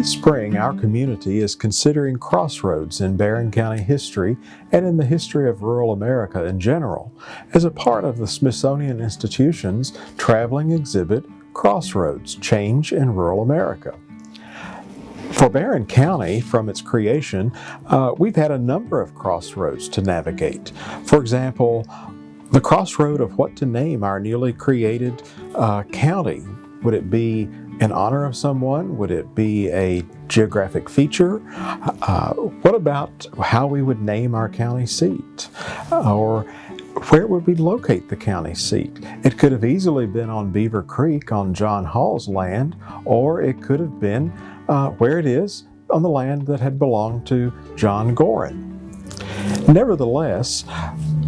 This spring, our community is considering Crossroads in Barren County history and in the history of rural America in general as a part of the Smithsonian Institution's traveling exhibit, Crossroads, Change in Rural America. For Barren County, from its creation, we've had a number of crossroads to navigate. For example, the crossroad of what to name our newly created county. Would it be in honor of someone? Would it be a geographic feature? What about how we would name our county seat? Or where would we locate the county seat? It could have easily been on Beaver Creek on John Hall's land, or it could have been where it is on the land that had belonged to John Gorin. Nevertheless,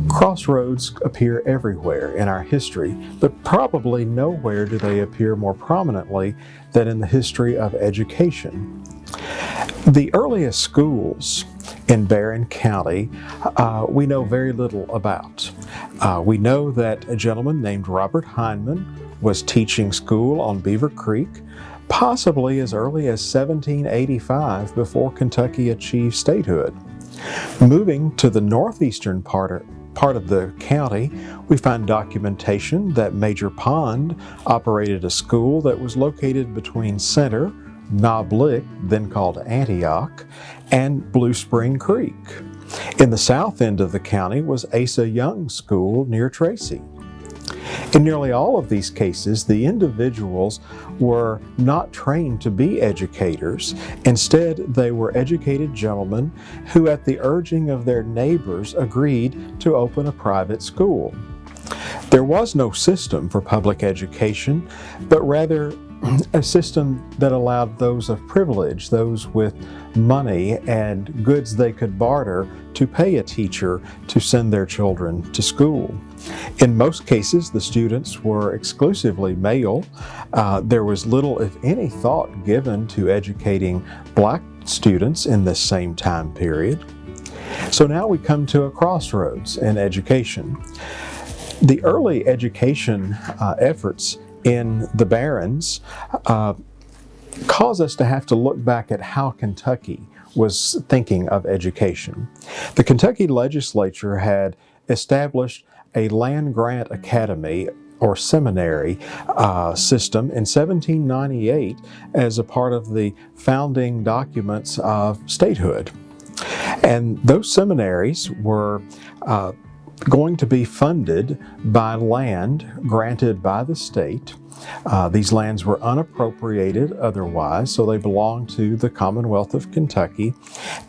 crossroads appear everywhere in our history, but probably nowhere do they appear more prominently than in the history of education. The earliest schools in Barren County we know very little about. We know that a gentleman named Robert Hindman was teaching school on Beaver Creek, possibly as early as 1785 before Kentucky achieved statehood. Moving to the northeastern part of the county, we find documentation that Major Pond operated a school that was located between Center, Knob Lick, then called Antioch, and Blue Spring Creek. In the south end of the county was Asa Young School near Tracy. In nearly all of these cases, the individuals were not trained to be educators. Instead, they were educated gentlemen who, at the urging of their neighbors, agreed to open a private school. There was no system for public education, but rather a system that allowed those of privilege, those with money and goods they could barter, to pay a teacher to send their children to school. In most cases, the students were exclusively male. There was little, if any, thought given to educating black students in this same time period. So now we come to a crossroads in education. The early education efforts in the Barrens cause us to have to look back at how Kentucky was thinking of education. The Kentucky legislature had established a land-grant academy or seminary system in 1798 as a part of the founding documents of statehood. And those seminaries were going to be funded by land granted by the state. These lands were unappropriated otherwise, so they belonged to the Commonwealth of Kentucky,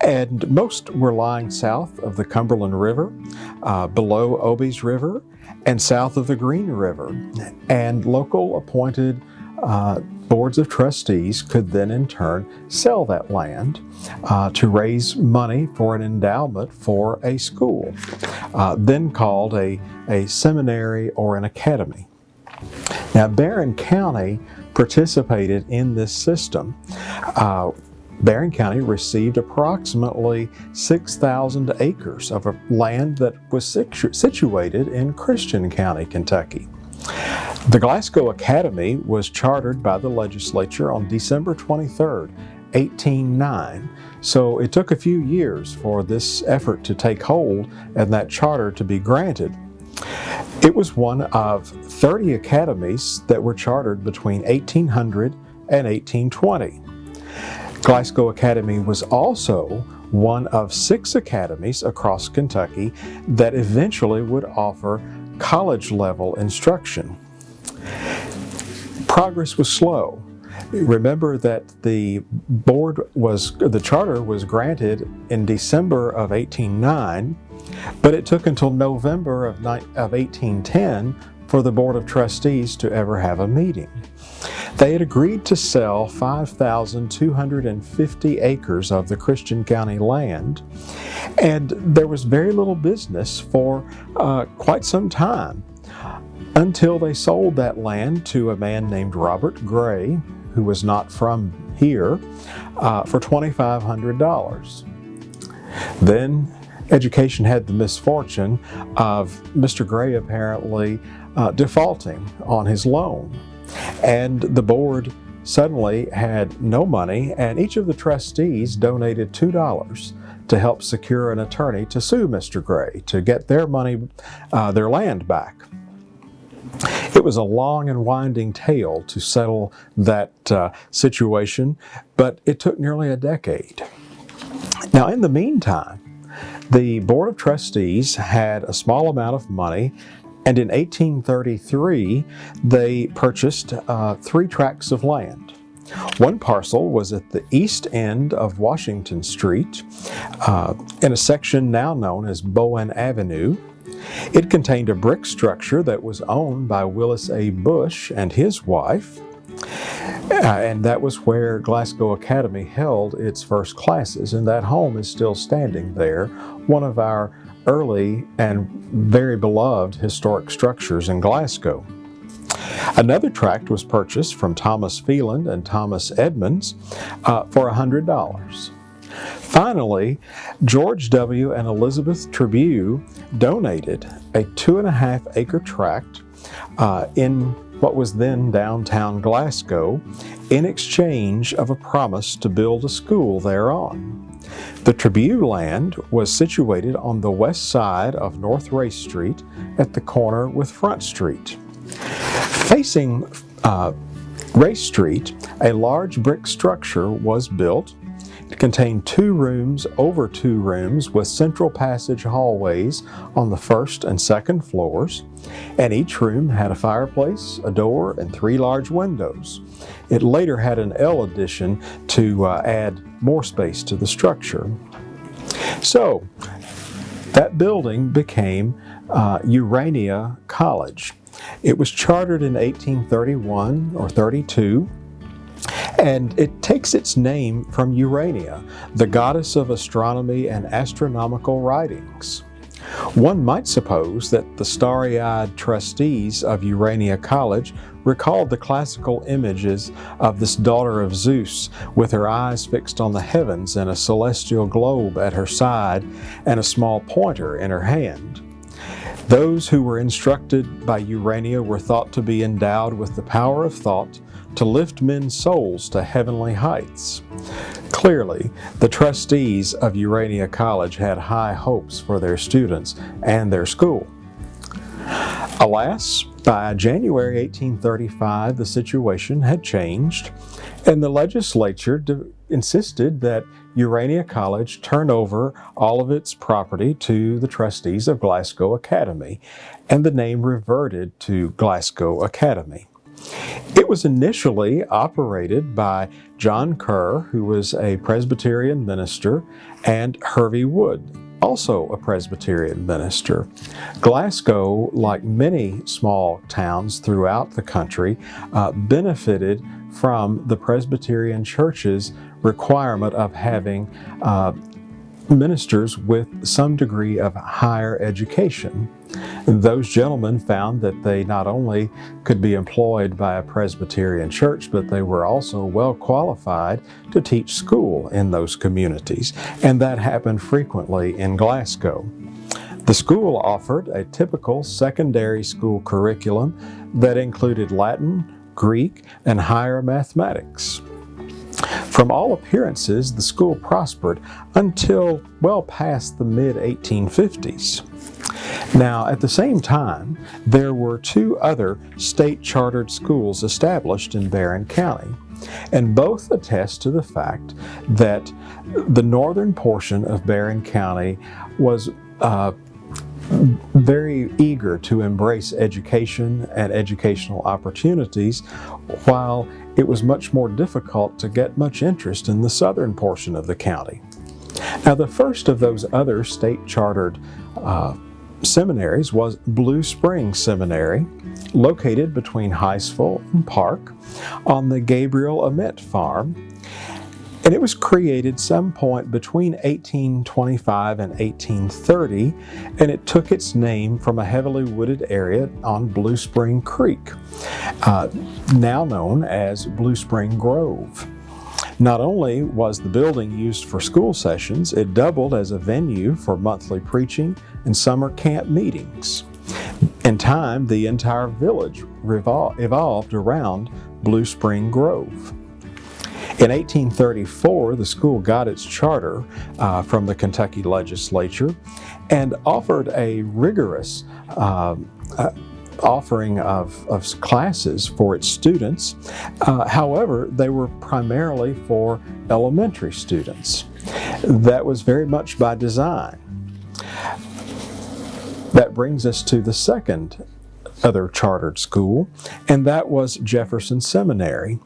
and most were lying south of the Cumberland River, below Obies River, and south of the Green River. And local appointed boards of trustees could then in turn sell that land to raise money for an endowment for a school, then called a seminary or an academy. Now, Barren County participated in this system. Barren County received approximately 6,000 acres of land that was situated in Christian County, Kentucky. The Glasgow Academy was chartered by the legislature on December 23, 1809. So it took a few years for this effort to take hold and that charter to be granted. It was one of 30 academies that were chartered between 1800 and 1820. Glasgow Academy was also one of 6 academies across Kentucky that eventually would offer college-level instruction. Progress was slow. Remember that the charter was granted in December of 1809, but it took until November of 1810 for the Board of Trustees to ever have a meeting. They had agreed to sell 5,250 acres of the Christian County land, and there was very little business for quite some time until they sold that land to a man named Robert Gray, who was not from here, for $2,500. Then education had the misfortune of Mr. Gray apparently defaulting on his loan. And the board suddenly had no money, and each of the trustees donated $2 to help secure an attorney to sue Mr. Gray to get their money, their land back. It was a long and winding tale to settle that situation, but it took nearly a decade. Now, in the meantime, the Board of Trustees had a small amount of money, and in 1833, they purchased 3 tracts of land. One parcel was at the east end of Washington Street, in a section now known as Bowen Avenue. It contained a brick structure that was owned by Willis A. Bush and his wife, and that was where Glasgow Academy held its first classes, and that home is still standing there, one of our early and very beloved historic structures in Glasgow. Another tract was purchased from Thomas Phelan and Thomas Edmonds for $100. Finally, George W. and Elizabeth Tribune donated a 2.5-acre tract in what was then downtown Glasgow in exchange of a promise to build a school thereon. The Tribune land was situated on the west side of North Race Street at the corner with Front Street. Facing Race Street, a large brick structure was built. It contained 2 rooms over 2 rooms with central passage hallways on the first and second floors, and each room had a fireplace, a door, and 3 large windows. It later had an L addition to add more space to the structure. So, that building became Urania College. It was chartered in 1831 or 32. And it takes its name from Urania, the goddess of astronomy and astronomical writings. One might suppose that the starry-eyed trustees of Urania College recalled the classical images of this daughter of Zeus with her eyes fixed on the heavens and a celestial globe at her side and a small pointer in her hand. Those who were instructed by Urania were thought to be endowed with the power of thought to lift men's souls to heavenly heights. Clearly, the trustees of Urania College had high hopes for their students and their school. Alas, by January 1835, the situation had changed, and the legislature insisted that Urania College turn over all of its property to the trustees of Glasgow Academy, and the name reverted to Glasgow Academy. It was initially operated by John Kerr, who was a Presbyterian minister, and Hervey Wood, also a Presbyterian minister. Glasgow, like many small towns throughout the country, benefited from the Presbyterian Church's requirement of having ministers with some degree of higher education. Those gentlemen found that they not only could be employed by a Presbyterian church, but they were also well qualified to teach school in those communities, and that happened frequently in Glasgow. The school offered a typical secondary school curriculum that included Latin, Greek, and higher mathematics. From all appearances, the school prospered until well past the mid-1850s. Now, at the same time, there were 2 other state-chartered schools established in Barren County, and both attest to the fact that the northern portion of Barren County was very eager to embrace education and educational opportunities, while it was much more difficult to get much interest in the southern portion of the county. Now, the first of those other state-chartered seminaries was Blue Spring Seminary, located between Heisville and Park on the Gabriel Amet farm, and it was created some point between 1825 and 1830, and it took its name from a heavily wooded area on Blue Spring Creek, now known as Blue Spring Grove. Not only was the building used for school sessions, it doubled as a venue for monthly preaching and summer camp meetings. In time, the entire village evolved around Blue Spring Grove. In 1834, the school got its charter from the Kentucky legislature and offered a rigorous offering of classes for its students. However, they were primarily for elementary students. That was very much by design. That brings us to the second other chartered school, and that was Jefferson Seminary.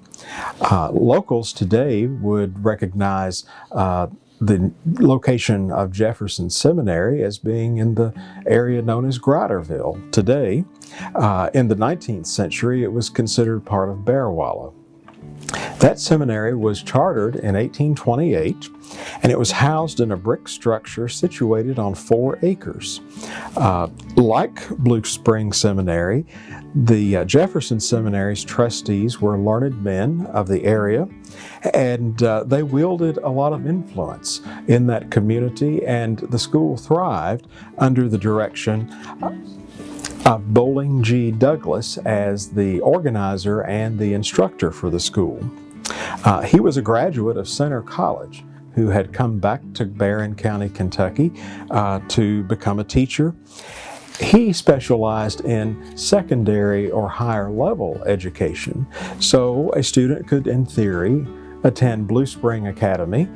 Locals today would recognize the location of Jefferson Seminary as being in the area known as Gratterville today. In the 19th century, it was considered part of Bearwallow. That seminary was chartered in 1828, and it was housed in a brick structure situated on 4 acres. Like Blue Spring Seminary, the Jefferson Seminary's trustees were learned men of the area, and they wielded a lot of influence in that community, and the school thrived under the direction of Bowling G. Douglas as the organizer and the instructor for the school. He was a graduate of Center College who had come back to Barren County, Kentucky to become a teacher. He specialized in secondary or higher level education, so a student could, in theory, attend Blue Spring Academy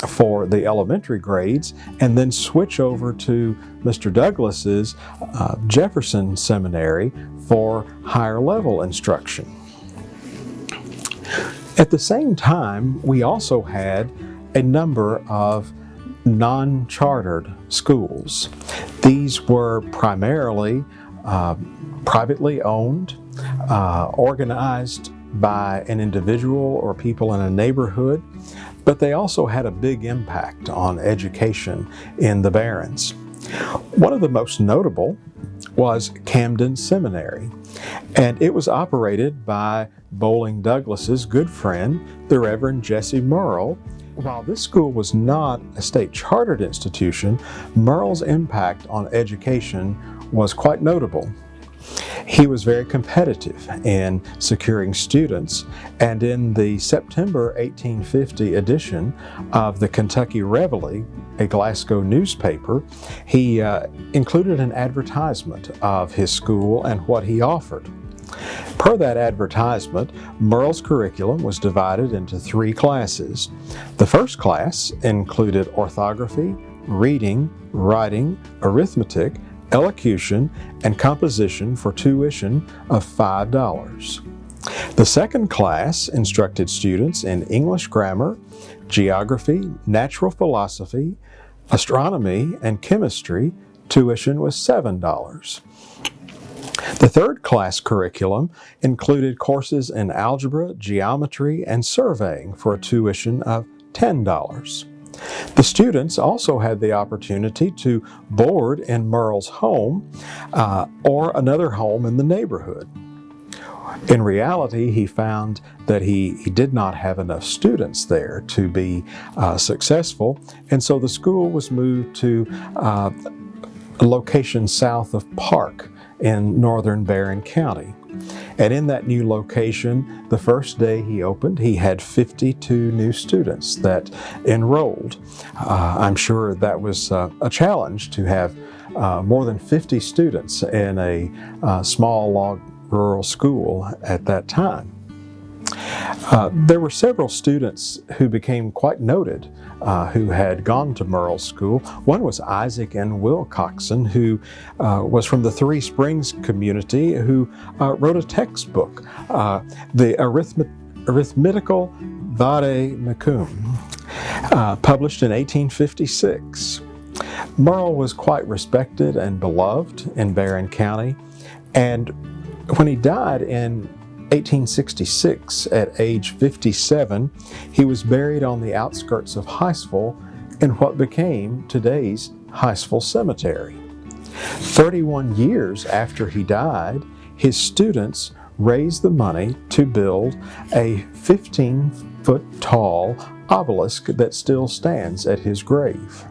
for the elementary grades and then switch over to Mr. Douglas's Jefferson Seminary for higher level instruction. At the same time, we also had a number of non-chartered schools. These were primarily privately owned, organized by an individual or people in a neighborhood, but they also had a big impact on education in the Barrens. One of the most notable was Camden Seminary, and it was operated by Bowling Douglas's good friend, the Reverend Jesse Merle. While this school was not a state chartered institution, Merle's impact on education was quite notable. He was very competitive in securing students, and in the September 1850 edition of the Kentucky Reveille, a Glasgow newspaper, he included an advertisement of his school and what he offered. Per that advertisement, Merle's curriculum was divided into 3 classes. The first class included orthography, reading, writing, arithmetic, elocution, and composition for tuition of $5. The second class instructed students in English grammar, geography, natural philosophy, astronomy, and chemistry. Tuition was $7. The third class curriculum included courses in algebra, geometry, and surveying for a tuition of $10. The students also had the opportunity to board in Merle's home or another home in the neighborhood. In reality, he found that he did not have enough students there to be successful, and so the school was moved to a location south of Park in northern Barren County. And in that new location, the first day he opened, he had 52 new students that enrolled. I'm sure that was a challenge to have more than 50 students in a small log rural school at that time. There were several students who became quite noted who had gone to Merles School. One was Isaac N. Wilcoxon, who was from the Three Springs community, who wrote a textbook, the Arithmetical Vade Mecum, published in 1856. Merle was quite respected and beloved in Barren County, and when he died in 1866, at age 57, he was buried on the outskirts of Hiceville in what became today's Hiceville Cemetery. 31 years after he died, his students raised the money to build a 15-foot tall obelisk that still stands at his grave.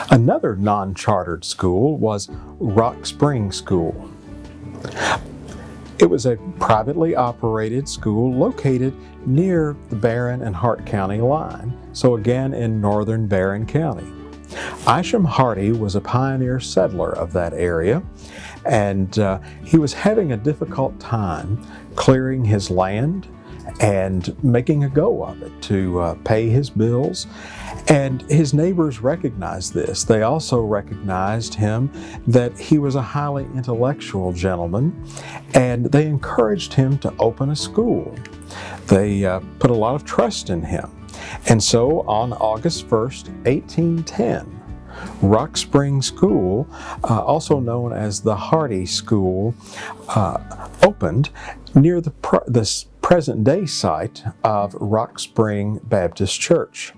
Another non-chartered school was Rockspring School. It was a privately operated school located near the Barren and Hart County line, so again in northern Barren County. Isham Hardy was a pioneer settler of that area, and he was having a difficult time clearing his land and making a go of it to pay his bills. And his neighbors recognized this. They also recognized him that he was a highly intellectual gentleman, and they encouraged him to open a school. They put a lot of trust in him. And so on August 1st, 1810, Rockspring School, also known as the Hardy School, opened near the present-day site of Rockspring Baptist Church.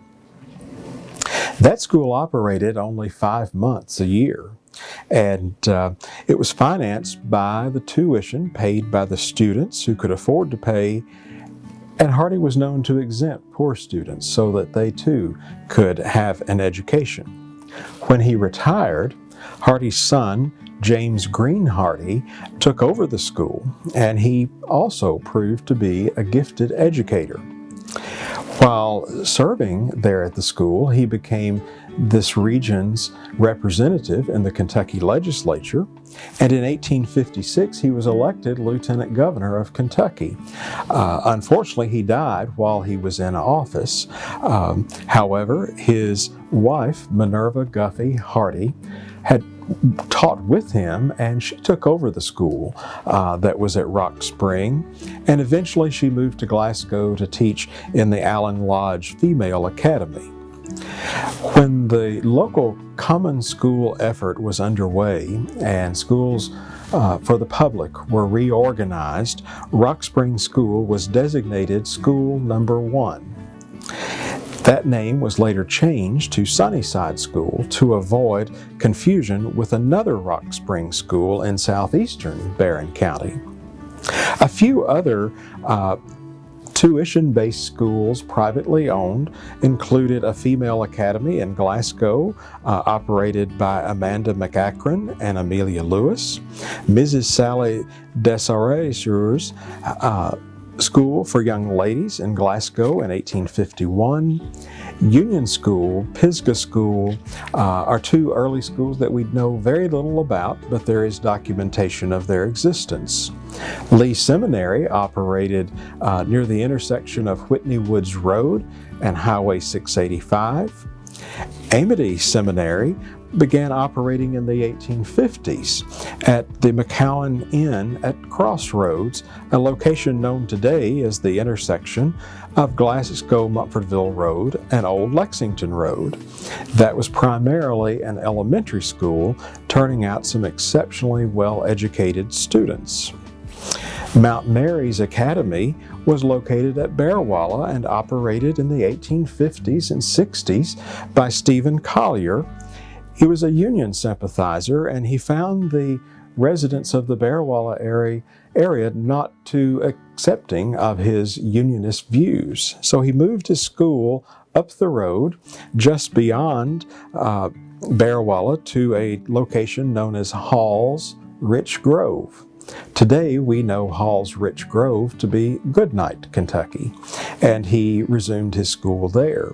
That school operated only 5 months a year, and it was financed by the tuition paid by the students who could afford to pay, and Hardy was known to exempt poor students so that they too could have an education. When he retired, Hardy's son, James Green Hardy, took over the school, and he also proved to be a gifted educator. While serving there at the school, he became this region's representative in the Kentucky legislature, and in 1856 he was elected Lieutenant Governor of Kentucky. Unfortunately, he died while he was in office. However, his wife, Minerva Guffey Hardy, had taught with him, and she took over the school that was at Rock Spring, and eventually she moved to Glasgow to teach in the Allen Lodge Female Academy. When the local common school effort was underway and schools for the public were reorganized, Rockspring School was designated School Number 1. That name was later changed to Sunnyside School to avoid confusion with another Rockspring School in southeastern Barren County. A few other tuition-based schools privately owned included a female academy in Glasgow, operated by Amanda McAkron and Amelia Lewis, Mrs. Sally Desarresure's School for Young Ladies in Glasgow in 1851. Union School, Pisgah School are two early schools that we know very little about, but there is documentation of their existence. Lee Seminary operated near the intersection of Whitney Woods Road and Highway 685. Amity Seminary began operating in the 1850s at the McCowan Inn at Crossroads, a location known today as the intersection of Glasgow-Mumfordville Road and Old Lexington Road. That was primarily an elementary school, turning out some exceptionally well-educated students. Mount Mary's Academy was located at Bearwalla and operated in the 1850s and 60s by Stephen Collier. He was a Union sympathizer, and he found the residents of the Bearwalla area not too accepting of his Unionist views. So he moved his school up the road just beyond Bearwalla to a location known as Hall's Rich Grove. Today we know Hall's Rich Grove to be Goodnight, Kentucky, and he resumed his school there.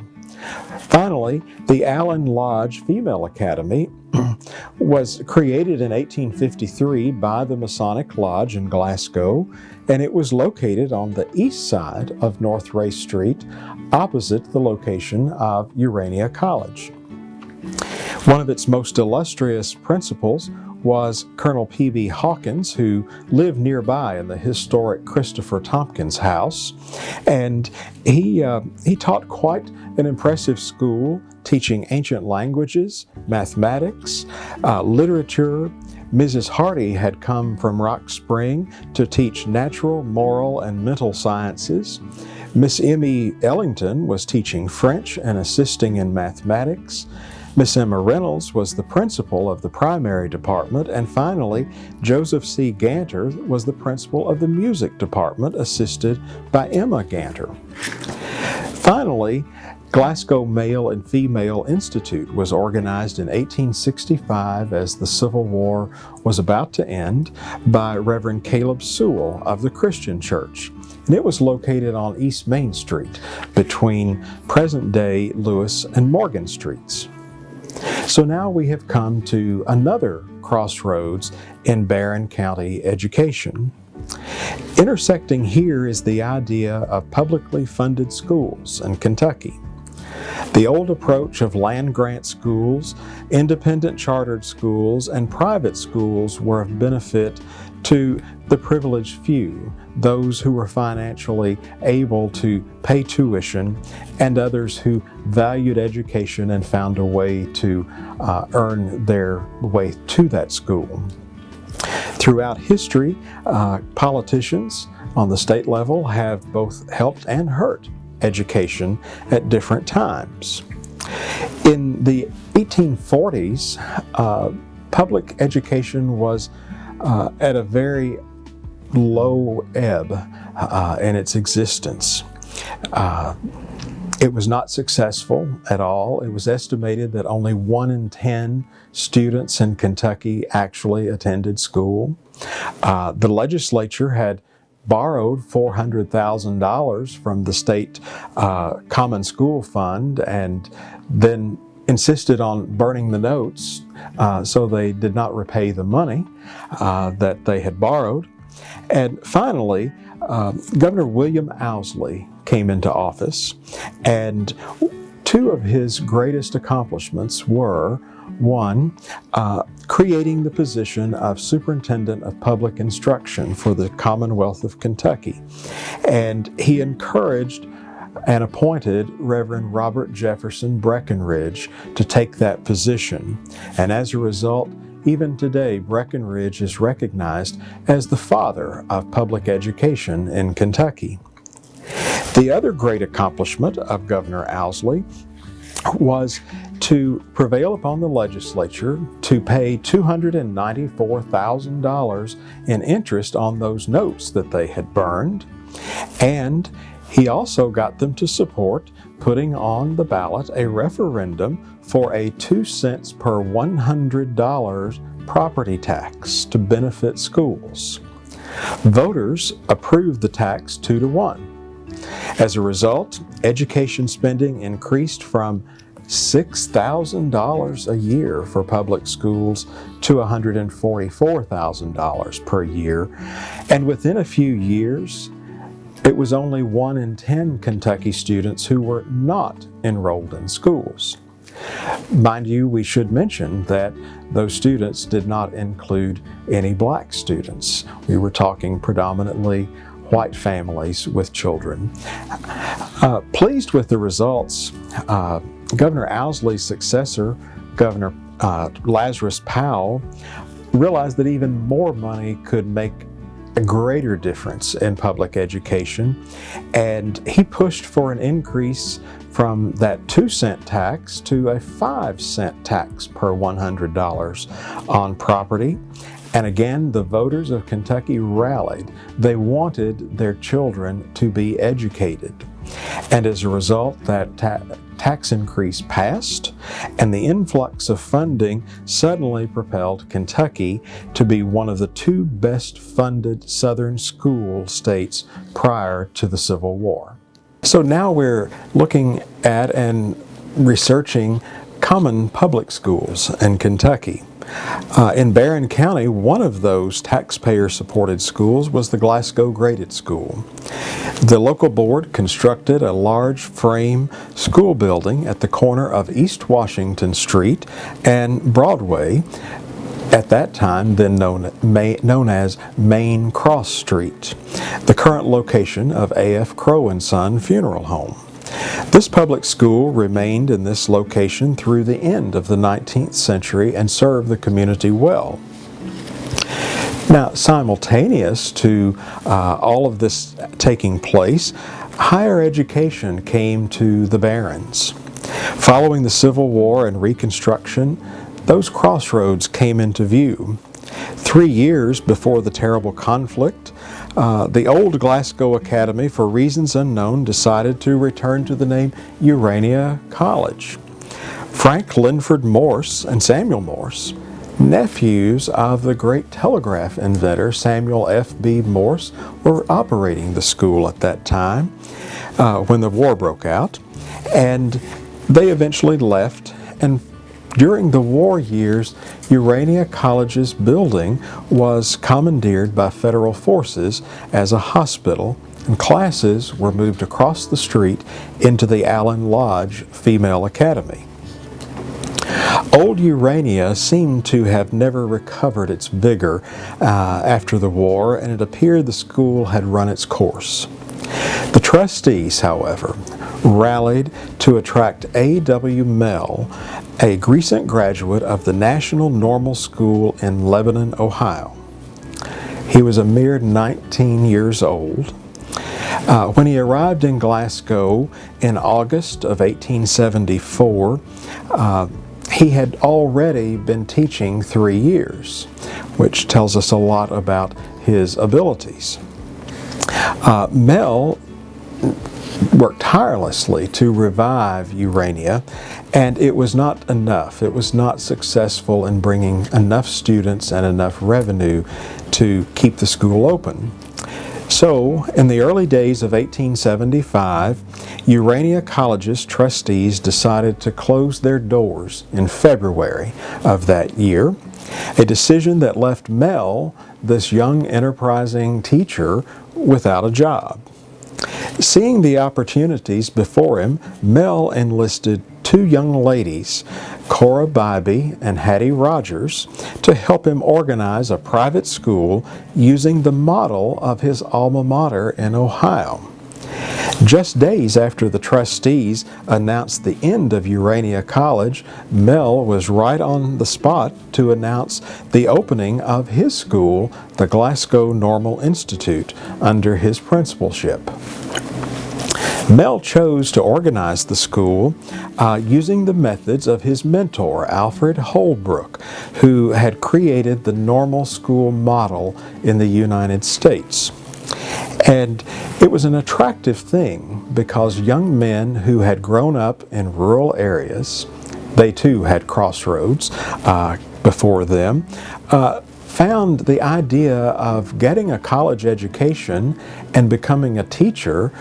Finally, the Allen Lodge Female Academy was created in 1853 by the Masonic Lodge in Glasgow, and it was located on the east side of North Race Street, opposite the location of Urania College. One of its most illustrious principals was Colonel P.B. Hawkins, who lived nearby in the historic Christopher Tompkins House, and he taught quite an impressive school, teaching ancient languages, mathematics, literature. Mrs. Hardy had come from Rock Spring to teach natural, moral, and mental sciences. Miss Emmy Ellington was teaching French and assisting in mathematics. Miss Emma Reynolds was the principal of the primary department, and finally, Joseph C. Ganter was the principal of the music department, assisted by Emma Ganter. Finally, Glasgow Male and Female Institute was organized in 1865 as the Civil War was about to end by Reverend Caleb Sewell of the Christian Church. And it was located on East Main Street between present-day Lewis and Morgan Streets. So now we have come to another crossroads in Barren County education. Intersecting here is the idea of publicly funded schools in Kentucky. The old approach of land-grant schools, independent chartered schools, and private schools were of benefit to the privileged few, those who were financially able to pay tuition, and others who valued education and found a way to earn their way to that school. Throughout history, politicians on the state level have both helped and hurt education at different times. In the 1840s, public education was at a very low ebb in its existence. It was not successful at all. It was estimated that only 1 in 10 students in Kentucky actually attended school. The legislature had borrowed $400,000 from the state Common School Fund and then insisted on burning the notes so they did not repay the money that they had borrowed. And finally, Governor William Owsley came into office, and two of his greatest accomplishments were, one, creating the position of Superintendent of Public Instruction for the Commonwealth of Kentucky. And he encouraged and appointed Reverend Robert Jefferson Breckinridge to take that position. And as a result, even today, Breckinridge is recognized as the father of public education in Kentucky. The other great accomplishment of Governor Owsley was to prevail upon the legislature to pay $294,000 in interest on those notes that they had burned, and he also got them to support putting on the ballot a referendum for a 2 cents per $100 property tax to benefit schools. Voters approved the tax 2-1. As a result, education spending increased from $6,000 a year for public schools to $144,000 per year, and within a few years, it was only 1 in 10 Kentucky students who were not enrolled in schools. Mind you, we should mention that those students did not include any black students. We were talking predominantly white families with children. Pleased with the results, Governor Owsley's successor, Governor Lazarus Powell, realized that even more money could make a greater difference in public education, and he pushed for an increase from that 2 cent tax to a 5 cent tax per $100 on property. And again, the voters of Kentucky rallied. They wanted their children to be educated. And as a result, that tax increase passed, and the influx of funding suddenly propelled Kentucky to be one of the 2 best funded Southern school states prior to the Civil War. So now we're looking at and researching common public schools in Kentucky. In Barren County, one of those taxpayer-supported schools was the Glasgow Graded School. The local board constructed a large frame school building at the corner of East Washington Street and Broadway, at that time then known as Main Cross Street, the current location of A.F. Crow & Son Funeral Home. This public school remained in this location through the end of the 19th century and served the community well. Now, simultaneous to all of this taking place, higher education came to the Barrens. Following the Civil War and Reconstruction, those crossroads came into view. 3 years before the terrible conflict, the old Glasgow Academy, for reasons unknown, decided to return to the name Urania College. Frank Linford Morse and Samuel Morse, nephews of the great telegraph inventor Samuel F.B. Morse, were operating the school at that time when the war broke out, and they eventually left. And during the war years, Urania College's building was commandeered by federal forces as a hospital, and classes were moved across the street into the Allen Lodge Female Academy. Old Urania seemed to have never recovered its vigor after the war, and it appeared the school had run its course. The trustees, however, rallied to attract A.W. Mell, a recent graduate of the National Normal School in Lebanon, Ohio. He was a mere 19 years old. When he arrived in Glasgow in August of 1874, he had already been teaching 3 years, which tells us a lot about his abilities. Mell worked tirelessly to revive Urania, and it was not enough. It was not successful in bringing enough students and enough revenue to keep the school open. So, in the early days of 1875, Urania College's trustees decided to close their doors in February of that year, a decision that left Mell, this young enterprising teacher, without a job. Seeing the opportunities before him, Mell enlisted 2 young ladies, Cora Bybee and Hattie Rogers, to help him organize a private school using the model of his alma mater in Ohio. Just days after the trustees announced the end of Urania College, Mell was right on the spot to announce the opening of his school, the Glasgow Normal Institute, under his principalship. Mell chose to organize the school using the methods of his mentor, Alfred Holbrook, who had created the normal school model in the United States. And it was an attractive thing because young men who had grown up in rural areas, they too had Crossroads before them, found the idea of getting a college education and becoming a teacher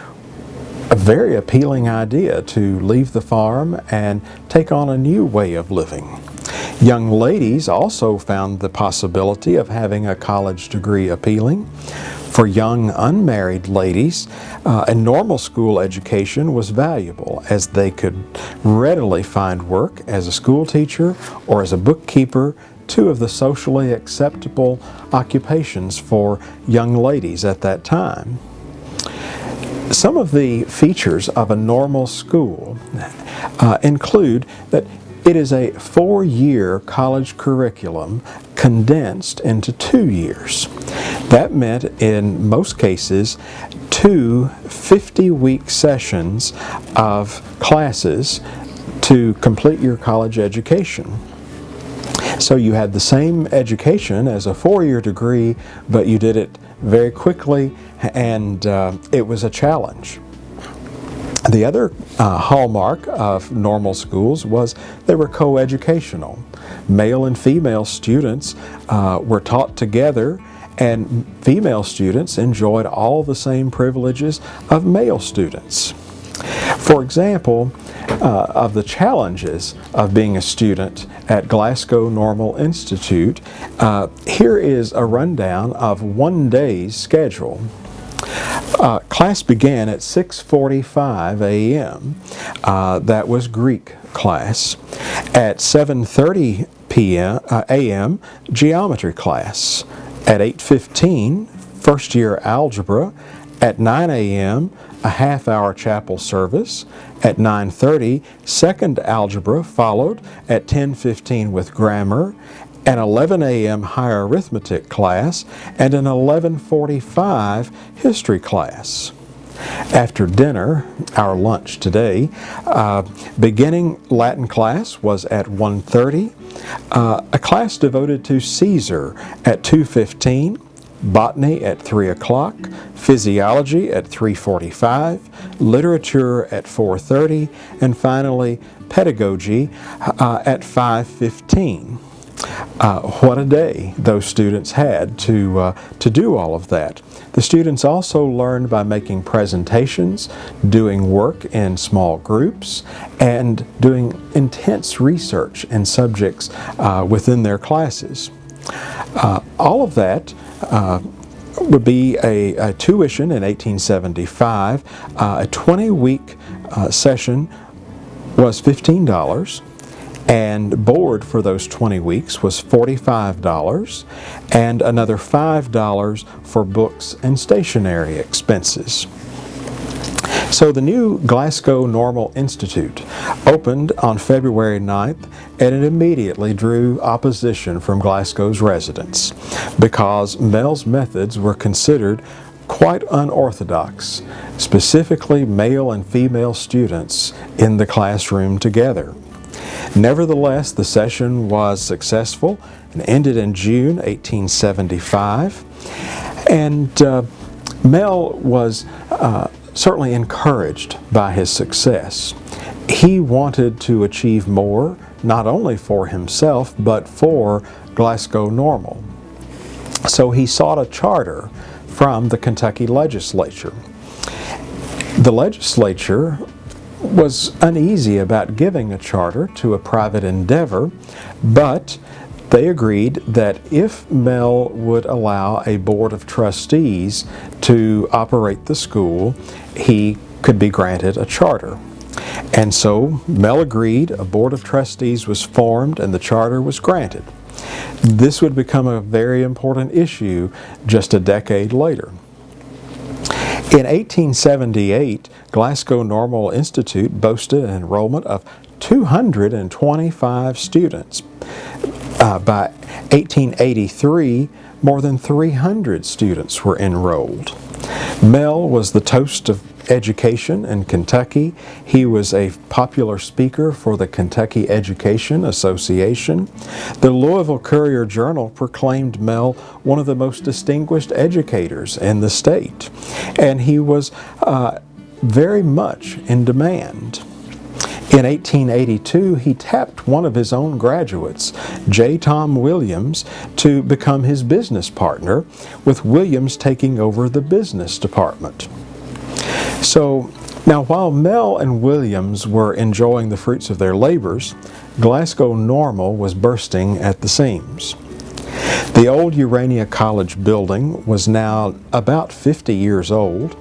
a very appealing idea, to leave the farm and take on a new way of living. Young ladies also found the possibility of having a college degree appealing. For young unmarried ladies, a normal school education was valuable, as they could readily find work as a school teacher or as a bookkeeper, 2 of the socially acceptable occupations for young ladies at that time. Some of the features of a normal school include that it is a 4-year college curriculum condensed into 2 years. That meant, in most cases, 2 50-week sessions of classes to complete your college education. So you had the same education as a 4-year degree, but you did it very quickly, and it was a challenge. The other hallmark of normal schools was they were coeducational. Male and female students were taught together, and female students enjoyed all the same privileges of male students. For example, of the challenges of being a student at Glasgow Normal Institute, here is a rundown of one day's schedule. Class began at 6:45 a.m. That was Greek class. At 7:30 a.m., geometry class. At 8:15, first year algebra. At 9 a.m., a half-hour chapel service. At 9:30, second algebra followed at 10:15 with grammar. An 11 a.m. higher arithmetic class, and an 11:45 history class. After dinner, our lunch today, beginning Latin class was at 1:30, a class devoted to Caesar at 2:15, botany at 3 o'clock, physiology at 3:45, literature at 4:30, and finally pedagogy at 5:15. What a day those students had to do all of that. The students also learned by making presentations, doing work in small groups, and doing intense research in subjects within their classes. All of that would be a tuition in 1875. A 20-week session was $15. And board for those 20 weeks was $45, and another $5 for books and stationery expenses. So the new Glasgow Normal Institute opened on February 9th, and it immediately drew opposition from Glasgow's residents because Merles' methods were considered quite unorthodox, specifically male and female students in the classroom together. Nevertheless, the session was successful and ended in June 1875. And Mel was certainly encouraged by his success. He wanted to achieve more, not only for himself, but for Glasgow Normal. So he sought a charter from the Kentucky legislature. The legislature was uneasy about giving a charter to a private endeavor, but they agreed that if Mel would allow a board of trustees to operate the school, he could be granted a charter. And so Mel agreed, a board of trustees was formed, and the charter was granted. This would become a very important issue just a decade later. In 1878, Glasgow Normal Institute boasted an enrollment of 225 students. By 1883, more than 300 students were enrolled. Mel was the toast of education in Kentucky. He was a popular speaker for the Kentucky Education Association. The Louisville Courier-Journal proclaimed Mel one of the most distinguished educators in the state, and he was very much in demand. In 1882, he tapped one of his own graduates, J. Tom Williams, to become his business partner, with Williams taking over the business department. So, now while Mel and Williams were enjoying the fruits of their labors, Glasgow Normal was bursting at the seams. The old Urania College building was now about 50 years old,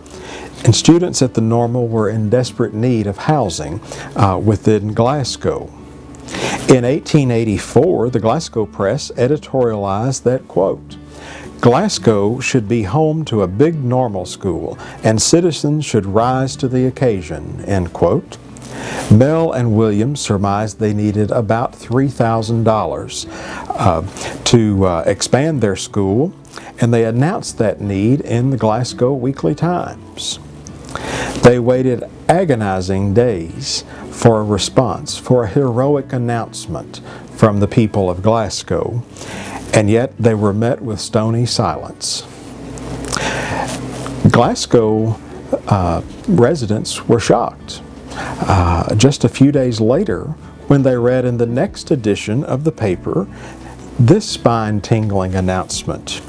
and students at the Normal were in desperate need of housing within Glasgow. In 1884, the Glasgow Press editorialized that, quote, "Glasgow should be home to a big normal school, and citizens should rise to the occasion," end quote. Mel and Williams surmised they needed about $3,000 to expand their school, and they announced that need in the Glasgow Weekly Times. They waited agonizing days for a response, for a heroic announcement from the people of Glasgow, and yet they were met with stony silence. Glasgow residents were shocked. Just a few days later, when they read in the next edition of the paper this spine-tingling announcement,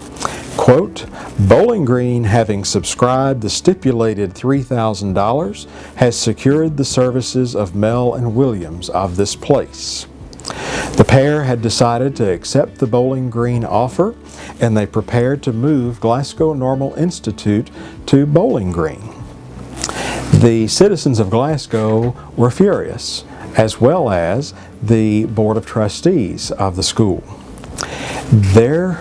quote, "Bowling Green, having subscribed the stipulated $3,000, has secured the services of Mel and Williams of this place." The pair had decided to accept the Bowling Green offer, and they prepared to move Glasgow Normal Institute to Bowling Green. The citizens of Glasgow were furious, as well as the Board of Trustees of the school. Their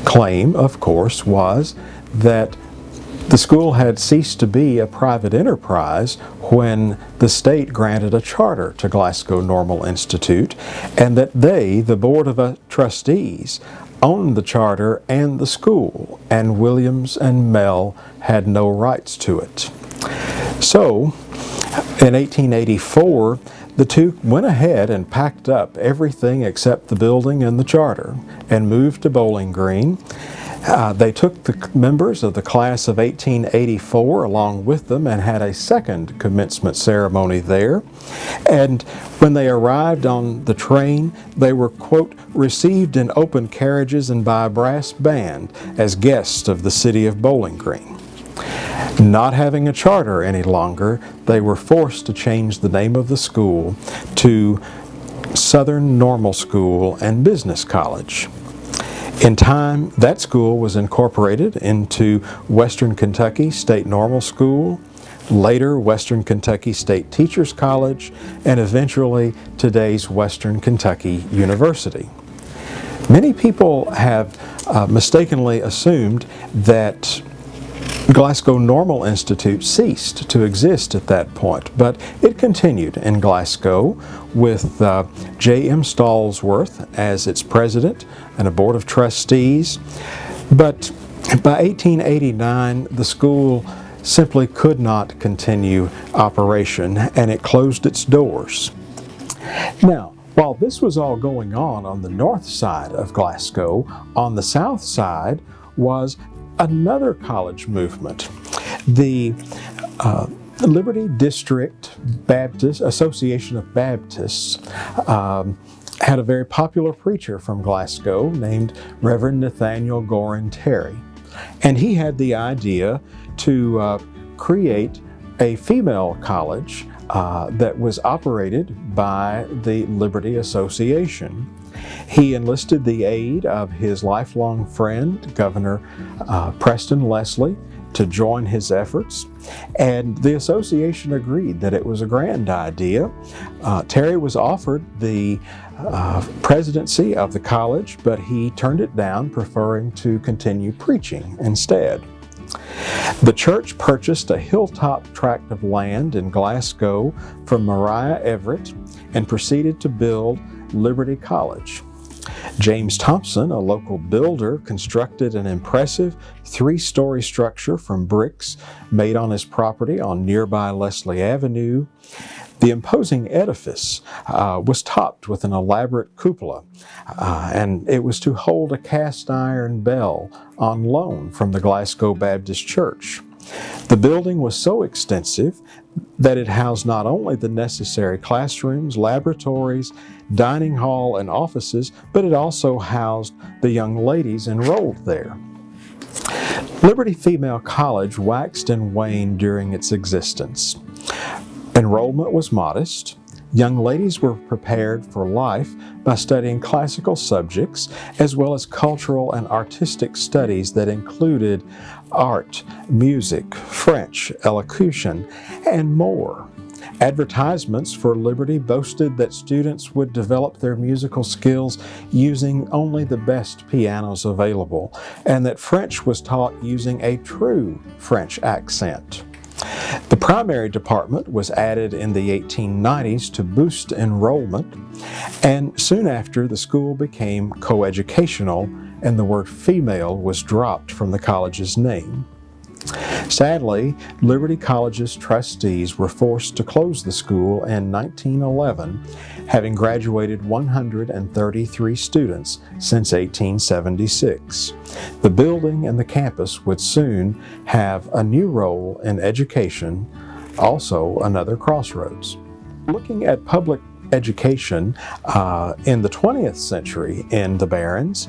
claim, of course, was that the school had ceased to be a private enterprise when the state granted a charter to Glasgow Normal Institute, and that they, the Board of Trustees, owned the charter and the school, and Williams and Mel had no rights to it. So, in 1884, the two went ahead and packed up everything except the building and the charter and moved to Bowling Green. They took the members of the class of 1884 along with them and had a second commencement ceremony there. And when they arrived on the train, they were, quote, received in open carriages and by a brass band as guests of the city of Bowling Green. Not having a charter any longer, they were forced to change the name of the school to Southern Normal School and Business College. In time, that school was incorporated into Western Kentucky State Normal School, later Western Kentucky State Teachers College, and eventually today's Western Kentucky University. Many people have mistakenly assumed that Glasgow Normal Institute ceased to exist at that point, but it continued in Glasgow with J.M. Stallsworth as its president and a board of trustees. But by 1889, the school simply could not continue operation, and it closed its doors. Now, while this was all going on the north side of Glasgow, on the south side was another college movement. The Liberty District Baptist Association of Baptists had a very popular preacher from Glasgow named Reverend Nathaniel Gorin Terry. And he had the idea to create a female college that was operated by the Liberty Association. He enlisted the aid of his lifelong friend, Governor Preston Leslie, to join his efforts, and the association agreed that it was a grand idea. Terry was offered the presidency of the college, but he turned it down, preferring to continue preaching instead. The church purchased a hilltop tract of land in Glasgow from Maria Everett and proceeded to build Liberty College. James Thompson, a local builder, constructed an impressive 3-story structure from bricks made on his property on nearby Leslie Avenue. The imposing edifice was topped with an elaborate cupola, and it was to hold a cast iron bell on loan from the Glasgow Baptist Church. The building was so extensive that it housed not only the necessary classrooms, laboratories, dining hall, and offices, but it also housed the young ladies enrolled there. Liberty Female College waxed and waned during its existence. Enrollment was modest. Young ladies were prepared for life by studying classical subjects as well as cultural and artistic studies that included art, music, French, elocution, and more. Advertisements for Liberty boasted that students would develop their musical skills using only the best pianos available, and that French was taught using a true French accent. The primary department was added in the 1890s to boost enrollment, and soon after the school became coeducational and the word female was dropped from the college's name. Sadly, Liberty College's trustees were forced to close the school in 1911, having graduated 133 students since 1876. The building and the campus would soon have a new role in education, also another crossroads. Looking at public education in the 20th century in the Barrens,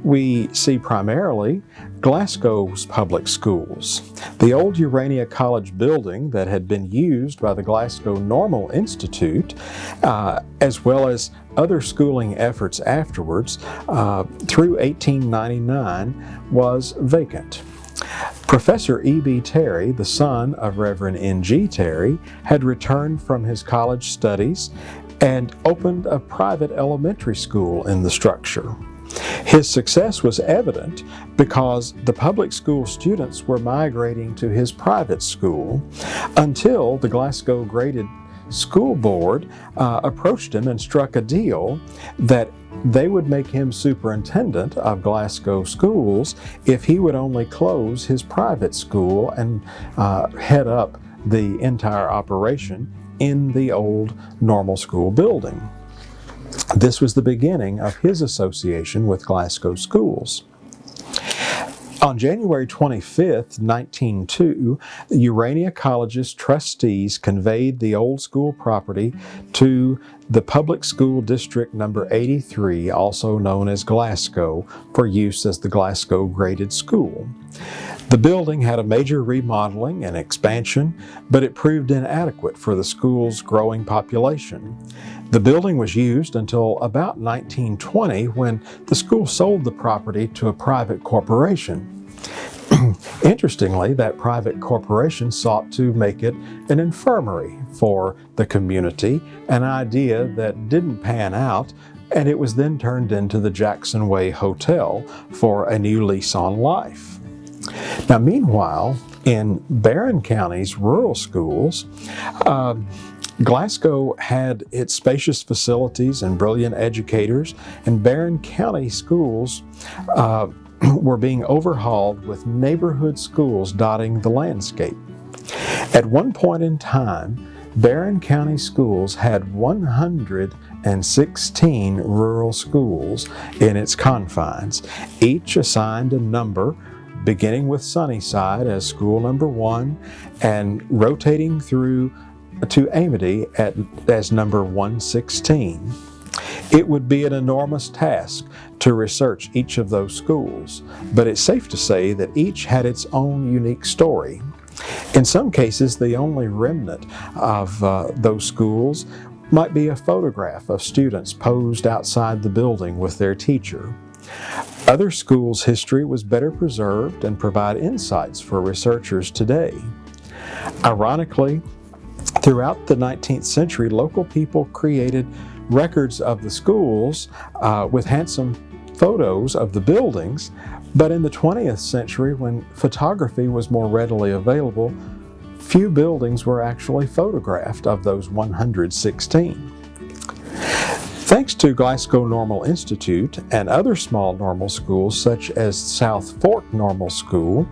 we see primarily Glasgow's public schools. The old Urania College building that had been used by the Glasgow Normal Institute, as well as other schooling efforts afterwards, through 1899, was vacant. Professor E.B. Terry, the son of Reverend N.G. Terry, had returned from his college studies and opened a private elementary school in the structure. His success was evident because the public school students were migrating to his private school until the Glasgow Graded School Board approached him and struck a deal that they would make him superintendent of Glasgow Schools if he would only close his private school and head up the entire operation in the old normal school building. This was the beginning of his association with Glasgow Schools. On January 25, 1902, the Urania College's trustees conveyed the old school property to the Public School District Number 83, also known as Glasgow, for use as the Glasgow Graded School. The building had a major remodeling and expansion, but it proved inadequate for the school's growing population. The building was used until about 1920, when the school sold the property to a private corporation. Interestingly, that private corporation sought to make it an infirmary for the community, an idea that didn't pan out, and it was then turned into the Jackson Way Hotel for a new lease on life. Now, meanwhile, in Barren County's rural schools, Glasgow had its spacious facilities and brilliant educators, and Barren County schools were being overhauled with neighborhood schools dotting the landscape. At one point in time, Barren County schools had 116 rural schools in its confines, each assigned a number, beginning with Sunnyside as school number 1 and rotating through to Amity as number 116. It would be an enormous task to research each of those schools, but it's safe to say that each had its own unique story. In some cases, the only remnant of those schools might be a photograph of students posed outside the building with their teacher. Other schools' history was better preserved and provide insights for researchers today. Ironically, throughout the 19th century, local people created records of the schools with handsome photos of the buildings, but in the 20th century, when photography was more readily available, few buildings were actually photographed of those 116. Thanks to Glasgow Normal Institute and other small normal schools such as South Fork Normal School,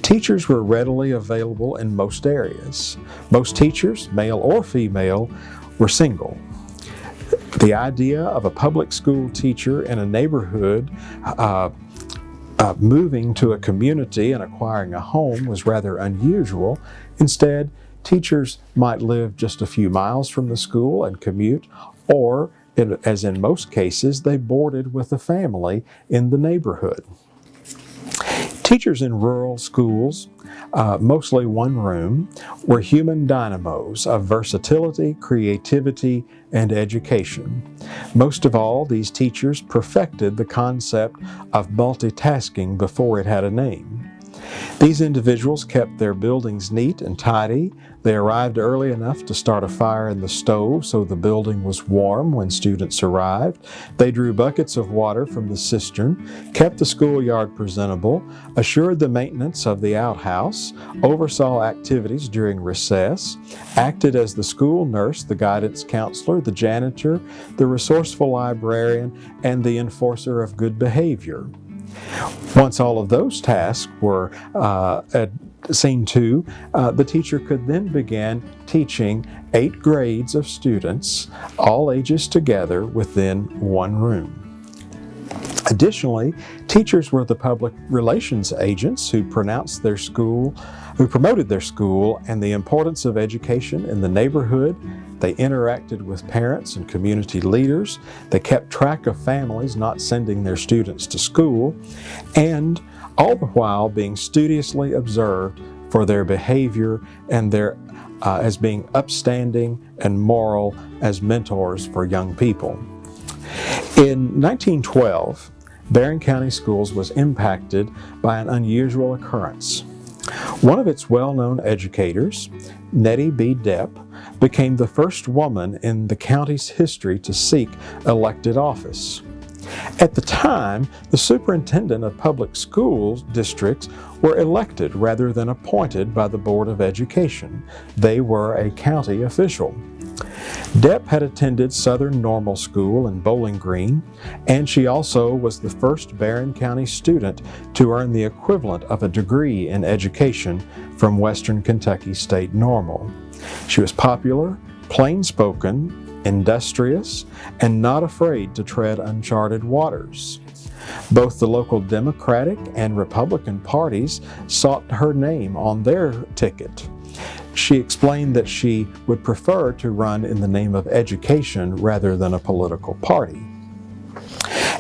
teachers were readily available in most areas. Most teachers, male or female, were single. The idea of a public school teacher in a neighborhood moving to a community and acquiring a home was rather unusual. Instead, teachers might live just a few miles from the school and commute, or as in most cases, they boarded with a family in the neighborhood. Teachers in rural schools, mostly one room, were human dynamos of versatility, creativity, and education. Most of all, these teachers perfected the concept of multitasking before it had a name. These individuals kept their buildings neat and tidy. They arrived early enough to start a fire in the stove so the building was warm when students arrived. They drew buckets of water from the cistern, kept the schoolyard presentable, assured the maintenance of the outhouse, oversaw activities during recess, acted as the school nurse, the guidance counselor, the janitor, the resourceful librarian, and the enforcer of good behavior. Once all of those tasks were seen to, the teacher could then begin teaching 8 grades of students, all ages together, within one room. Additionally, teachers were the public relations agents who promoted their school and the importance of education in the neighborhood. They interacted with parents and community leaders. They kept track of families not sending their students to school, and all the while being studiously observed for their behavior and their as being upstanding and moral as mentors for young people. In 1912, Barren County Schools was impacted by an unusual occurrence. One of its well-known educators, Nettie B. Depp, became the first woman in the county's history to seek elected office. At the time, the superintendent of public school districts were elected rather than appointed by the Board of Education. They were a county official. Depp had attended Southern Normal School in Bowling Green, and she also was the first Barren County student to earn the equivalent of a degree in education from Western Kentucky State Normal. She was popular, plain-spoken, industrious, and not afraid to tread uncharted waters. Both the local Democratic and Republican parties sought her name on their ticket. She explained that she would prefer to run in the name of education rather than a political party.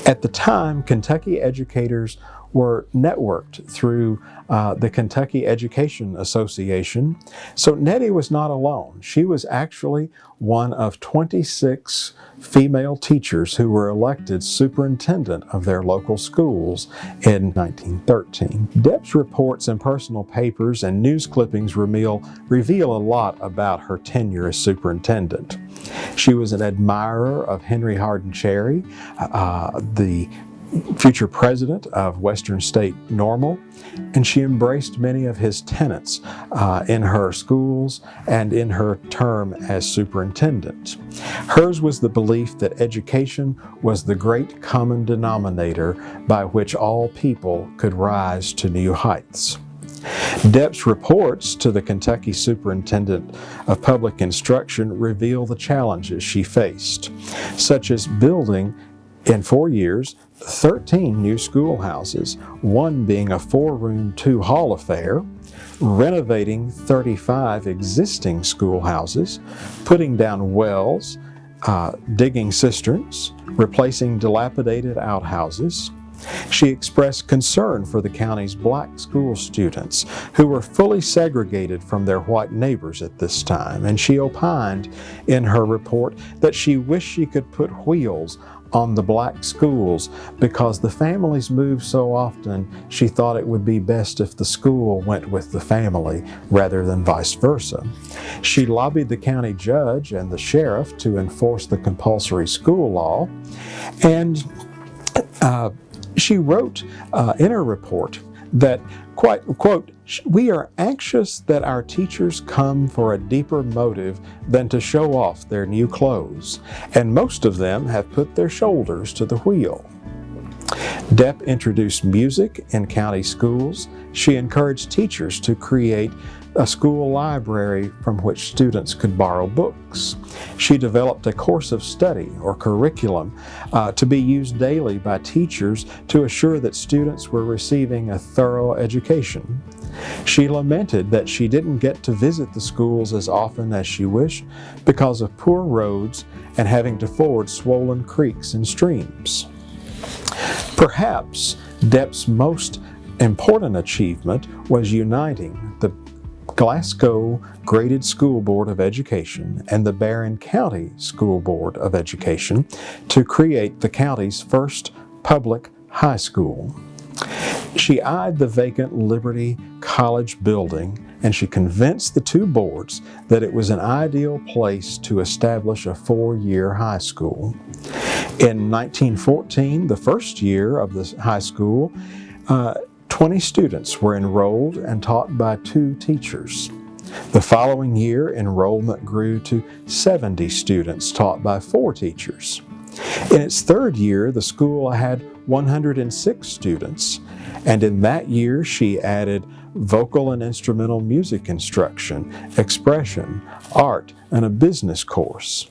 At the time, Kentucky educators were networked through the Kentucky Education Association, so Nettie was not alone. She was actually one of 26 female teachers who were elected superintendent of their local schools in 1913. Depp's reports in personal papers and news clippings reveal a lot about her tenure as superintendent. She was an admirer of Henry Hardin Cherry, the future president of Western State Normal, and she embraced many of his tenets in her schools and in her term as superintendent. Hers was the belief that education was the great common denominator by which all people could rise to new heights. Depp's reports to the Kentucky Superintendent of Public Instruction reveal the challenges she faced, such as building, in 4 years, 13 new schoolhouses, one being a 4-room, 2-hall affair, renovating 35 existing schoolhouses, putting down wells, digging cisterns, replacing dilapidated outhouses. She expressed concern for the county's black school students who were fully segregated from their white neighbors at this time, and she opined in her report that she wished she could put wheels on the black schools because the families moved so often. She thought it would be best if the school went with the family rather than vice versa. She lobbied the county judge and the sheriff to enforce the compulsory school law, and she wrote in her report that, quote, "We are anxious that our teachers come for a deeper motive than to show off their new clothes, and most of them have put their shoulders to the wheel." Depp introduced music in county schools. She encouraged teachers to create a school library from which students could borrow books. She developed a course of study or curriculum to be used daily by teachers to assure that students were receiving a thorough education. She lamented that she didn't get to visit the schools as often as she wished because of poor roads and having to ford swollen creeks and streams. Perhaps Depp's most important achievement was uniting the Glasgow Graded School Board of Education and the Barren County School Board of Education to create the county's first public high school. She eyed the vacant Liberty College building, and she convinced the two boards that it was an ideal place to establish a 4-year high school. In 1914, the first year of the high school, 20 students were enrolled and taught by 2 teachers. The following year, enrollment grew to 70 students taught by 4 teachers. In its 3rd year, the school had 106 students, and in that year she added vocal and instrumental music instruction, expression, art, and a business course.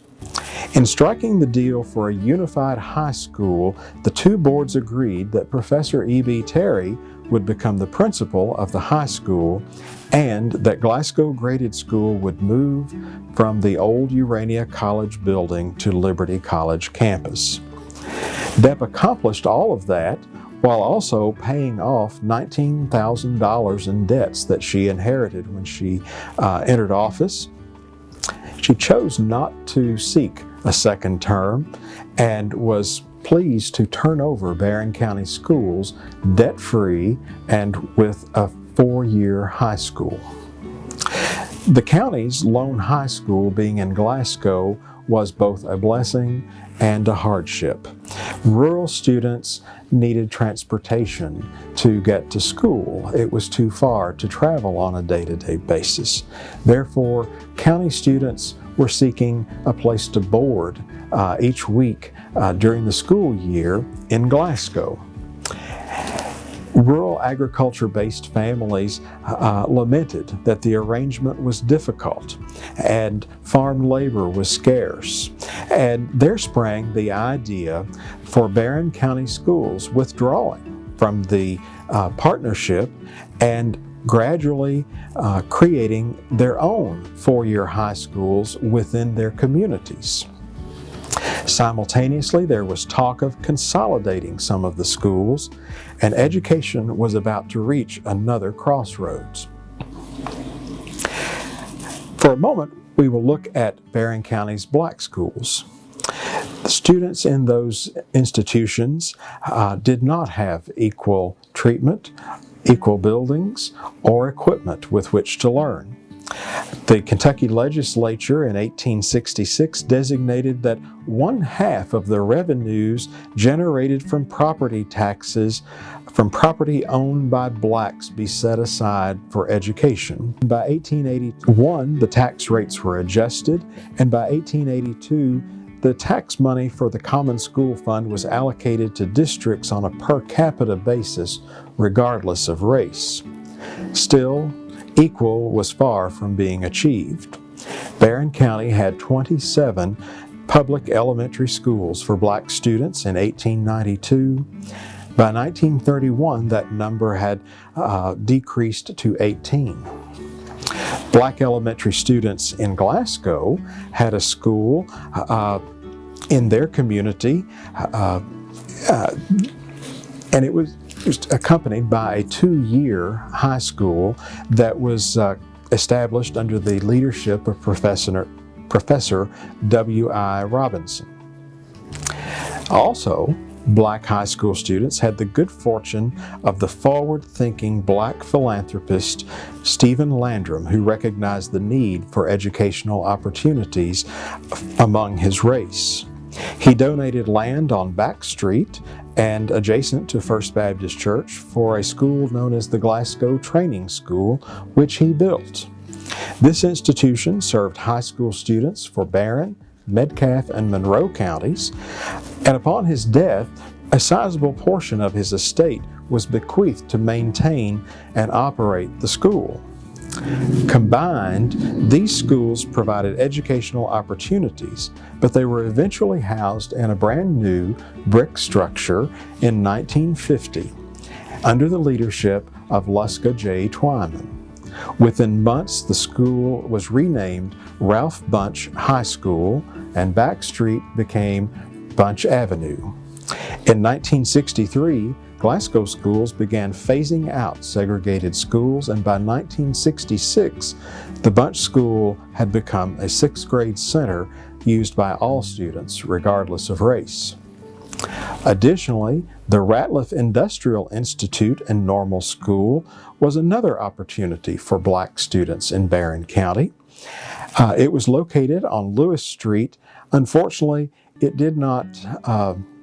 In striking the deal for a unified high school, the two boards agreed that Professor E.B. Terry would become the principal of the high school and that Glasgow Graded School would move from the old Urania College building to Liberty College campus. Depp accomplished all of that while also paying off $19,000 in debts that she inherited when she entered office. She chose not to seek a second term and was pleased to turn over Barren County Schools debt-free and with a 4-year high school. The county's lone high school being in Glasgow was both a blessing and a hardship. Rural students needed transportation to get to school. It was too far to travel on a day-to-day basis. Therefore, county students were seeking a place to board each week during the school year in Glasgow. Rural agriculture-based families lamented that the arrangement was difficult and farm labor was scarce. And there sprang the idea for Barren County Schools withdrawing from the partnership and gradually creating their own four-year high schools within their communities. Simultaneously, there was talk of consolidating some of the schools, and education was about to reach another crossroads. For a moment, we will look at Barren County's black schools. The students in those institutions did not have equal treatment, equal buildings, or equipment with which to learn. The Kentucky legislature in 1866 designated that 1/2 of the revenues generated from property taxes from property owned by blacks be set aside for education. By 1881, the tax rates were adjusted, and by 1882, the tax money for the Common School Fund was allocated to districts on a per capita basis, regardless of race. Still, equal was far from being achieved. Barren County had 27 public elementary schools for black students in 1892. By 1931, that number had decreased to 18. Black elementary students in Glasgow had a school in their community, and it was accompanied by a 2-year high school that was established under the leadership of Professor W.I. Robinson. Also, black high school students had the good fortune of the forward-thinking black philanthropist Stephen Landrum, who recognized the need for educational opportunities among his race. He donated land on Back Street and adjacent to First Baptist Church for a school known as the Glasgow Training School, which he built. This institution served high school students for Barren, Metcalfe, and Monroe counties, and upon his death, a sizable portion of his estate was bequeathed to maintain and operate the school. Combined, these schools provided educational opportunities, but they were eventually housed in a brand new brick structure in 1950 under the leadership of Luska J. Twyman. Within months, the school was renamed Ralph Bunch High School, and Back Street became Bunch Avenue. In 1963, Glasgow Schools began phasing out segregated schools, and by 1966, the Bunch School had become a 6th grade center used by all students, regardless of race. Additionally, the Ratliff Industrial Institute and Normal School was another opportunity for black students in Barren County. It was located on Lewis Street. Unfortunately, it did not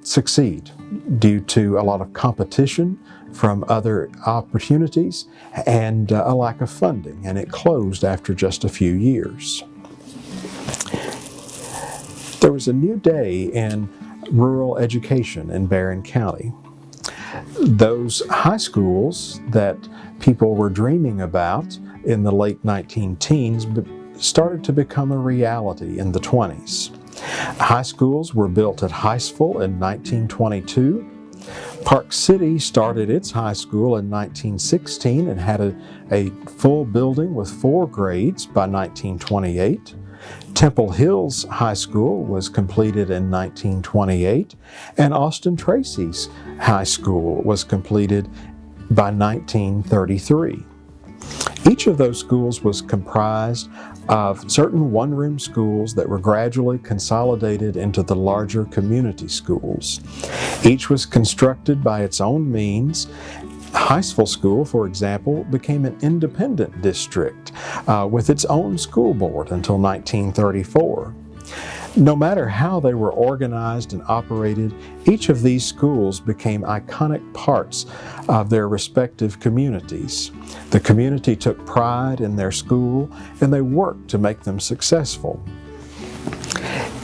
succeed due to a lot of competition from other opportunities and a lack of funding, and it closed after just a few years. There was a new day in rural education in Barren County. Those high schools that people were dreaming about in the late 19-teens started to become a reality in the 20s. High schools were built at Heistville in 1922. Park City started its high school in 1916 and had a full building with 4 grades by 1928. Temple Hills High School was completed in 1928, and Austin Tracy's High School was completed by 1933. Each of those schools was comprised of certain one-room schools that were gradually consolidated into the larger community schools. Each was constructed by its own means. Heistville School, for example, became an independent district with its own school board until 1934. No matter how they were organized and operated, each of these schools became iconic parts of their respective communities. The community took pride in their school, and they worked to make them successful.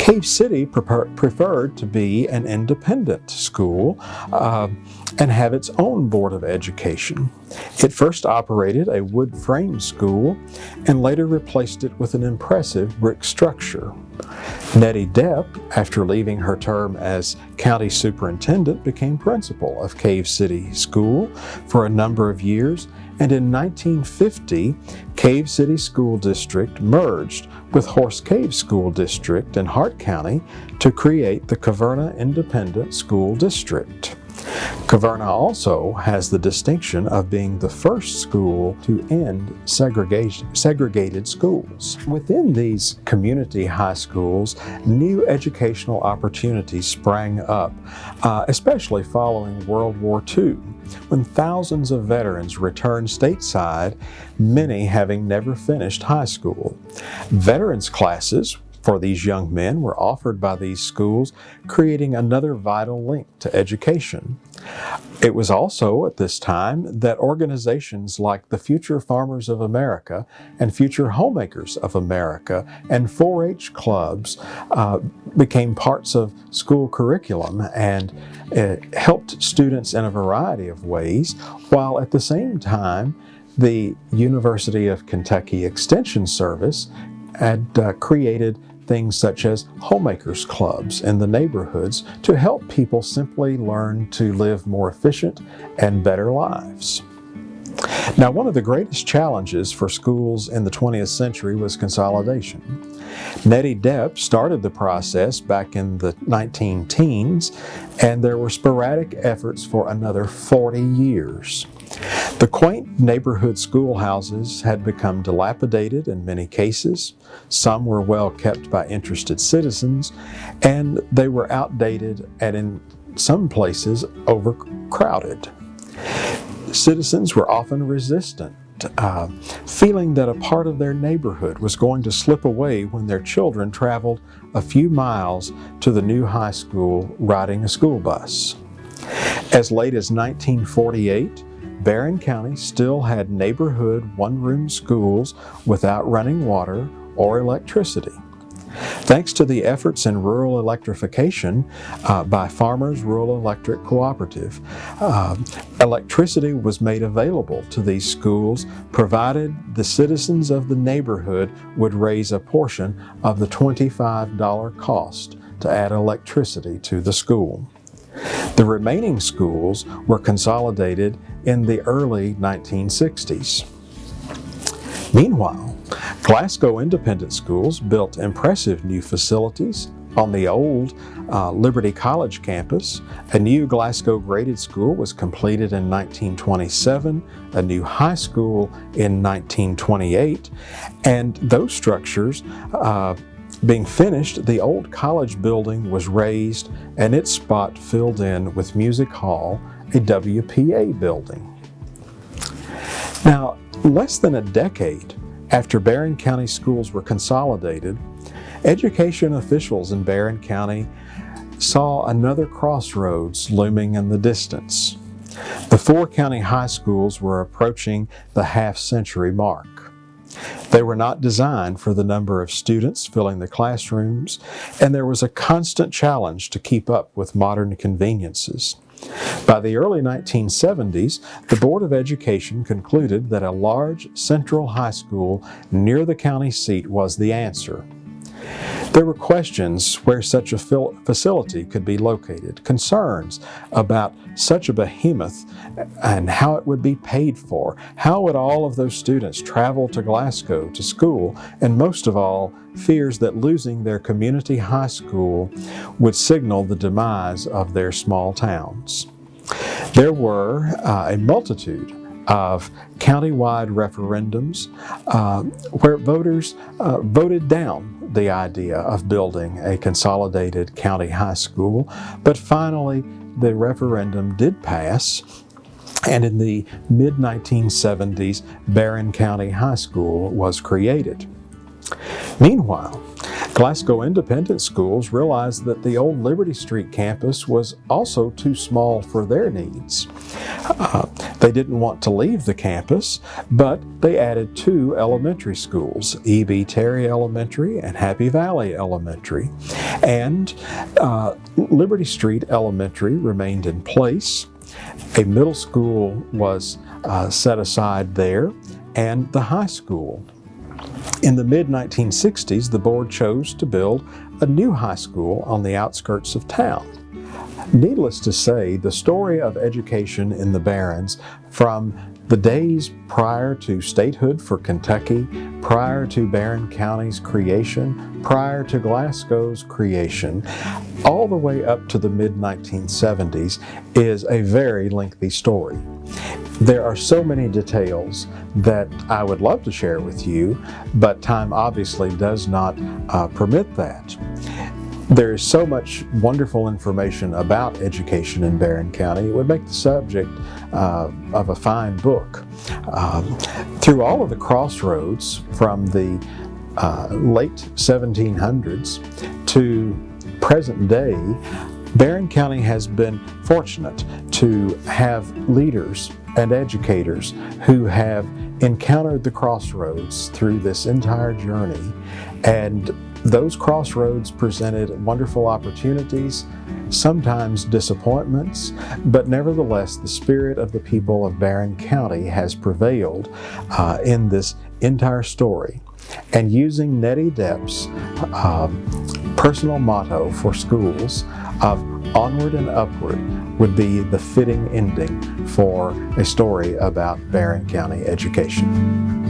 Cave City preferred to be an independent school and have its own Board of Education. It first operated a wood frame school and later replaced it with an impressive brick structure. Nettie Depp, after leaving her term as county superintendent, became principal of Cave City School for a number of years, and in 1950, Cave City School District merged with Horse Cave School District in Hart County to create the Caverna Independent School District. Caverna also has the distinction of being the first school to end segregated schools. Within these community high schools, new educational opportunities sprang up, especially following World War II, when thousands of veterans returned stateside, many having never finished high school. Veterans classes for these young men were offered by these schools, creating another vital link to education. It was also at this time that organizations like the Future Farmers of America and Future Homemakers of America and 4-H clubs became parts of school curriculum and helped students in a variety of ways, while at the same time the University of Kentucky Extension Service had created things such as homemakers clubs in the neighborhoods to help people simply learn to live more efficient and better lives. Now, one of the greatest challenges for schools in the 20th century was consolidation. Nettie Depp started the process back in the 19-teens, and there were sporadic efforts for another 40 years. The quaint neighborhood schoolhouses had become dilapidated in many cases. Some were well kept by interested citizens, and they were outdated and in some places overcrowded. Citizens were often resistant, feeling that a part of their neighborhood was going to slip away when their children traveled a few miles to the new high school riding a school bus. As late as 1948, Barren County still had neighborhood one-room schools without running water or electricity. Thanks to the efforts in rural electrification by Farmers Rural Electric Cooperative, electricity was made available to these schools, provided the citizens of the neighborhood would raise a portion of the $25 cost to add electricity to the school. The remaining schools were consolidated in the early 1960s. Meanwhile, Glasgow Independent Schools built impressive new facilities on the old Liberty College campus. A new Glasgow graded school was completed in 1927, a new high school in 1928, and those structures being finished, the old college building was razed and its spot filled in with Music Hall, a WPA building. Now, less than a decade after Barren County schools were consolidated, education officials in Barren County saw another crossroads looming in the distance. The 4 county high schools were approaching the half-century mark. They were not designed for the number of students filling the classrooms, and there was a constant challenge to keep up with modern conveniences. By the early 1970s, the Board of Education concluded that a large central high school near the county seat was the answer. There were questions where such a facility could be located, concerns about such a behemoth and how it would be paid for, how would all of those students travel to Glasgow to school, and most of all, fears that losing their community high school would signal the demise of their small towns. There were a multitude of countywide referendums where voters voted down the idea of building a consolidated county high school, but finally the referendum did pass, and in the mid-1970s, Barren County High School was created. Meanwhile, Glasgow Independent Schools realized that the old Liberty Street campus was also too small for their needs. They didn't want to leave the campus, but they added 2 elementary schools, E.B. Terry Elementary and Happy Valley Elementary. And Liberty Street Elementary remained in place. A middle school was set aside there, and the high school. In the mid-1960s, the board chose to build a new high school on the outskirts of town. Needless to say, the story of education in the Barrens, from the days prior to statehood for Kentucky, prior to Barren County's creation, prior to Glasgow's creation, all the way up to the mid-1970s, is a very lengthy story. There are so many details that I would love to share with you, but time obviously does not permit that. There is so much wonderful information about education in Barren County, it would make the subject of a fine book. Through all of the crossroads from the late 1700s to present day, Barren County has been fortunate to have leaders and educators who have encountered the crossroads through this entire journey, and those crossroads presented wonderful opportunities, sometimes disappointments, but nevertheless the spirit of the people of Barren County has prevailed in this entire story. And using Nettie Depp's personal motto for schools of onward and upward would be the fitting ending for a story about Barren County education.